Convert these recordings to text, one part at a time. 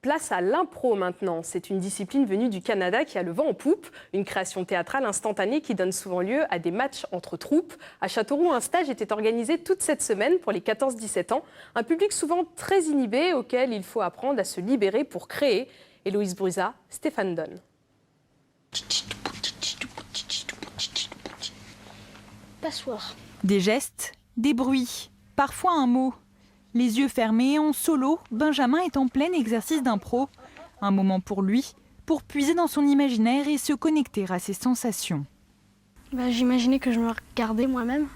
Place à l'impro maintenant. C'est une discipline venue du Canada qui a le vent en poupe. Une création théâtrale instantanée qui donne souvent lieu à des matchs entre troupes. À Châteauroux, un stage était organisé toute cette semaine pour les 14-17 ans. Un public souvent très inhibé auquel il faut apprendre à se libérer pour créer. Héloïse Brusa, Stéphane Donne. Passoire. Des gestes, des bruits, parfois un mot. Les yeux fermés, en solo, Benjamin est en plein exercice d'impro. Un moment pour lui, pour puiser dans son imaginaire et se connecter à ses sensations. J'imaginais que je me regardais moi-même,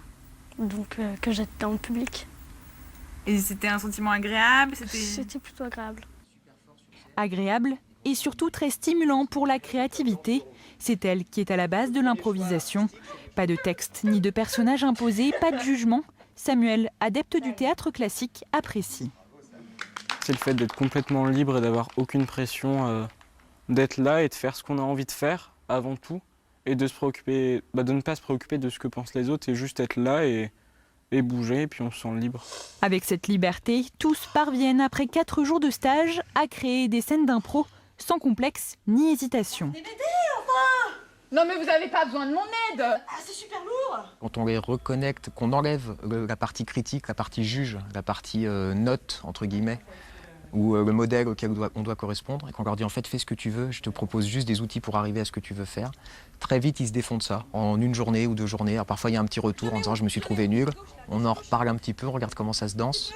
donc que j'étais dans le public. Et c'était un sentiment agréable? C'était plutôt agréable. Agréable et surtout très stimulant pour la créativité. C'est elle qui est à la base de l'improvisation. Pas de texte ni de personnage imposé, pas de jugement. Samuel, adepte du théâtre classique, apprécie. C'est le fait d'être complètement libre et d'avoir aucune pression, d'être là et de faire ce qu'on a envie de faire avant tout et de se préoccuper, de ne pas se préoccuper de ce que pensent les autres et juste être là et bouger et puis on se sent libre. Avec cette liberté, tous parviennent après 4 jours de stage à créer des scènes d'impro sans complexe ni hésitation. Non mais vous n'avez pas besoin de mon aide. Ah, c'est super lourd. Quand on les reconnecte, qu'on enlève la partie critique, la partie juge, la partie note, entre guillemets, ou le modèle auquel on doit correspondre, et qu'on leur dit en fait fais ce que tu veux, je te propose juste des outils pour arriver à ce que tu veux faire, très vite ils se défont de ça, en 1 journée ou 2 journées. Alors parfois il y a un petit retour en disant je me suis trouvé nul, on en reparle un petit peu, on regarde comment ça se danse,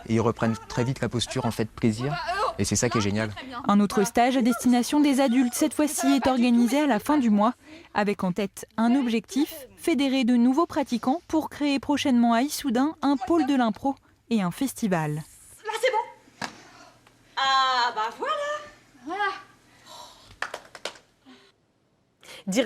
et ils reprennent très vite la posture en fait plaisir, et c'est ça qui est génial. Un autre stage à destination des adultes, cette fois-ci, est organisé à la fin du mois, avec en tête un objectif, fédérer de nouveaux pratiquants pour créer prochainement à Issoudun un pôle de l'impro et un festival. Là, c'est bon. Ah, bah voilà.